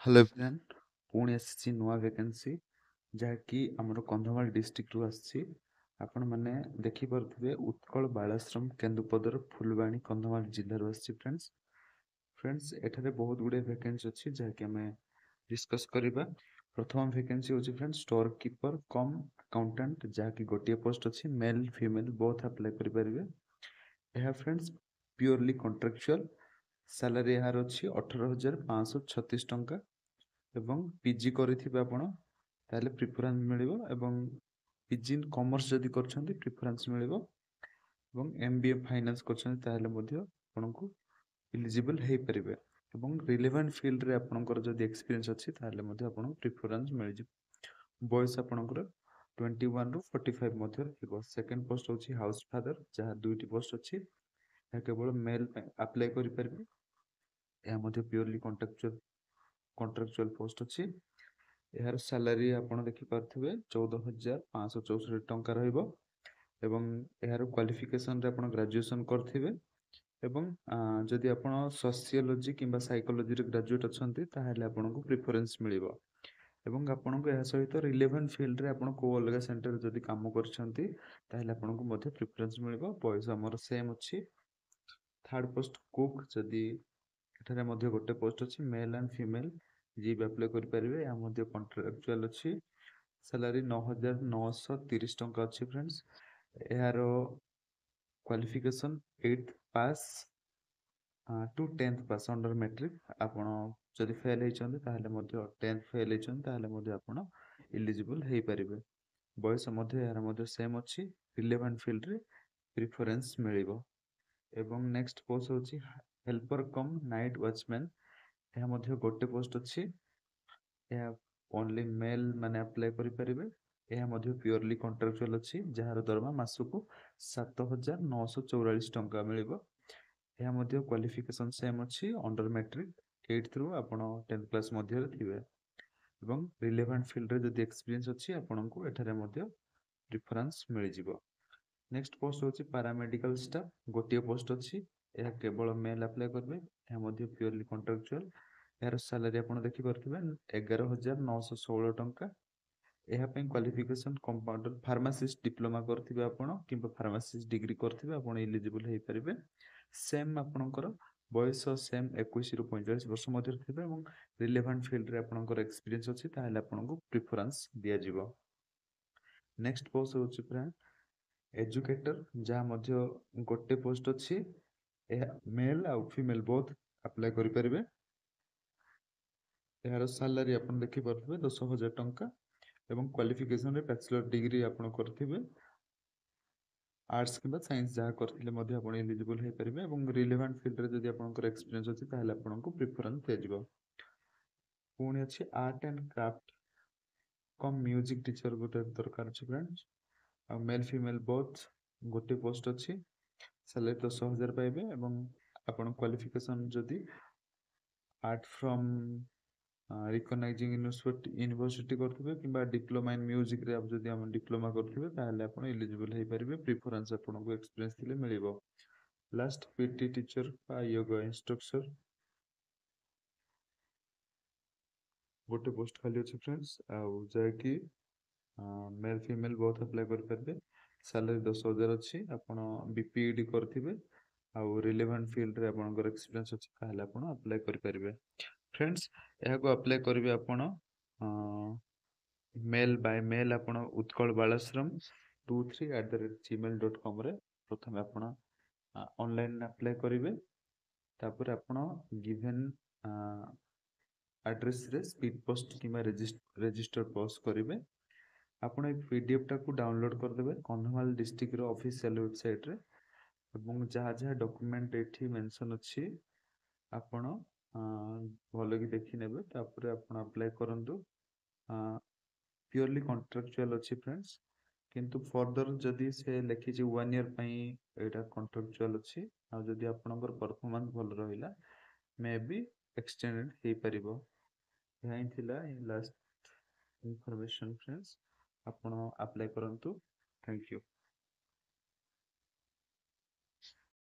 hello everyone पुणी आसी नुआ वैकेंसी जहाँकि आमर कंधमाल डिस्ट्रिक्ट आसी आपण मैंने देखिपे उत्कल बालाश्रम केन्दुपदर फुलवाणी कंधमाल जिल्लार आसी फ्रेंड्स फ्रेंड्स एठारे बहुत गुड़े वैकेंसी अच्छी जहाँकि आम डिस्कस करवा प्रथम वैकेंसी होची फ्रेंड्स स्टोर कीपर कम अकाउंटेंट जहाँकि गोटे पोस्ट अच्छी मेल फीमेल बोथ अप्लाई करें यह फ्रेंड्स प्योरली कॉन्ट्रैक्चुअल सैलरी यार अच्छी 18,536 टंका एवं पीजी करिथिबे आपण ताले प्रिफरेंस मिलिबो एवं पीजी इन कॉमर्स जदि करछन्ती प्रिफरेंस मिलिबो एवं एमबीए फाइनेंस करछन्ती ताले मध्ये आपनको एलिजिबल हे परिबे एवं रिलेवेंट फील्ड रे आपनकर जदि एक्सपीरियंस अछि ताले मध्ये आपन प्रिफरेंस मिलि जे बॉयज आपनकर 21 रु 45 मध्ये थिबो सेकंड पोस्ट होछि हाउस फादर जहा दुईटी पोस्ट अछि या केवल मेल अप्लाई करि परिबे या मध्ये प्योरली कॉन्ट्रैक्चुअल पोस्ट अछि यार सैलरी आपण देखि पारथिबे 14,564 टंका रहइबो एवं यार क्वालिफिकेशन रे आपण ग्रेजुएशन करथिबे एवं जदि आपण सोशियोलॉजी किंबा साइकोलॉजी रे ग्रेजुएट अछंती ताहेले आपनको प्रेफरेंस मिलिबो एवं आपनको या सहित रिलेवेंट फील्ड रे आपण को अलगा सेंटर जदि काम करछंती ताहेले आपनको मध्ये प्रेफरेंस मिलिबो बॉयज हमर सेम अछि थर्ड पोस्ट कुक जदि एठारे मध्ये गोटे पोस्ट अछि मेल एंड फीमेल जी भी अप्लाई करि परिबे या मध्ये कॉन्ट्रैक्चुअल अछि सैलरी 9,930 टंका अछि फ्रेंड्स यार qualification 8th pass to 10th pass under matric आपण जदि फेल हेचंती ताहले मध्ये 10th फेल हेचंती ताहले मध्ये आपण एलिजिबल हे परिबे बयस मध्ये यार मध्ये सेम अछि रिलेवेंट फील्ड रे प्रेफरेंस मिलिबो एवं नेक्स्ट पोस्ट होछि हेल्पर कम नाइट वॉचमैन यह मध्ये गोटे पोस्ट अछि यह ओनली मेल माने अप्लाई करि परिबे यह मध्ये प्योरली कॉन्ट्रैक्चुअल अछि जहार दरमा मासको 7,944 टंका मिलिबो यह मध्ये क्वालिफिकेशन सेम अछि अंडर मैट्रिक 8th रु आपण 10th क्लास मध्ये थिबे एवं रिलेवेंट फील्ड रे जदि एक्सपीरियंस अछि आपनको एठारे मध्ये प्रेफरेंस मिलि जिवो नेक्स्ट पोस्ट होछि पैरामेडिकल स्टाफ गोटे पोस्ट अछि यह केवल मेल अप्लाई करबे यह मध्ये प्योरली कॉन्ट्रैक्चुअल यार सैलरी आपण देखि परथिबे 11,916 टंका यह पे क्वालिफिकेशन कंपाउंडर फार्मासिस्ट डिप्लोमा करथिबे आपण किंबा फार्मासिस्ट डिग्री करथिबे आपण एलिजिबल हे परिबे सेम आपणकर बयस सेम 21 रु 45 वर्ष मध्ये थिबे एवं रिलेवेंट फील्ड रे आपणकर एक्सपीरियंस अछि ताहेले आपनको प्रेफरेंस दिया जिवो नेक्स्ट पोस्ट होछि फ्रेंड एजुकेटर जहाँ मध्ये गोटे पोस्ट अछि मेल आ फीमेल बोथ अप्लाई करि परिबे यार सैलरी आपण देखि परथिबे 10,000 टंका एवं क्वालिफिकेशन रे बैचलर डिग्री आपण करथिबे आर्ट्स किंबा साइंस जहाँ करथिले मध्ये आपण एलिजिबल हे परिबे एवं रिलेवेंट फील्ड रे जदि आपनकर एक्सपीरियंस अछि ताहेले आपनको प्रेफरेंस दिया जिवो पुणी अछि art and craft cum music teacher गोटे दरकार अछि फ्रेंड्स आ मेल फीमेल बोथ गोटे पोस्ट अछि सैलरी 10,000 पाइबे एवं आपण क्वालिफिकेशन जदि आर्ट फ्रॉम रिकॉग्नाइजिंग यूनिवर्सिटी करथिबे किंबा डिप्लोमा इन म्यूजिक रे आप जदि हम डिप्लोमा करथिबे ताहले आपण एलिजिबल हे परिबे प्रेफरेंस आपनको एक्सपीरियंस थिले मिलिबो लास्ट पीटी टीचर बा योगा इंस्ट्रक्टर गोटे पोस्ट खाली अछि फ्रेंड्स आ जाय कि मेल फीमेल बोथ अप्लाई कर परिबे सैलरी 10,000 अछि आपण बीपीईडी करथिबे आ रिलेवेंट फील्ड रे आपनकर एक्सपीरियंस अछि ताहले आपण अप्लाई कर परिबे फ्रेंड्स यह को अप्लाई करिवे आपण मेल बाय मेल आपण उत्कल बालाश्रम 23@gmail.com रे प्रथम आपण ऑनलाइन अप्लाई करिवे तापर आपण गिवन एड्रेस रे स्पीड पोस्ट किंबा रजिस्टर पोस्ट करिवे आपण एक पीडीएफ टा को डाउनलोड कर देबे कंधमाल डिस्ट्रिक्ट रो ऑफिशियल वेबसाइट रे एवं जहाँ जहाँ डॉक्यूमेंट एठी मेंशन अछि आपण भलो कि देखि नेबे तापर आपण अप्लाई करंतु प्योरली कॉन्ट्रैक्चुअल अछि फ्रेंड्स किंतु फर्दर जदि से लिखि जे 1 ईयर पई एटा कॉन्ट्रैक्चुअल अछि आ जदि आपनकर परफॉर्मेंस भल रहिला मे बी एक्सटेंडेड हे परिबो यही थिला लास्ट इंफॉर्मेशन फ्रेंड्स आपण अप्लाई करंतु थैंक यू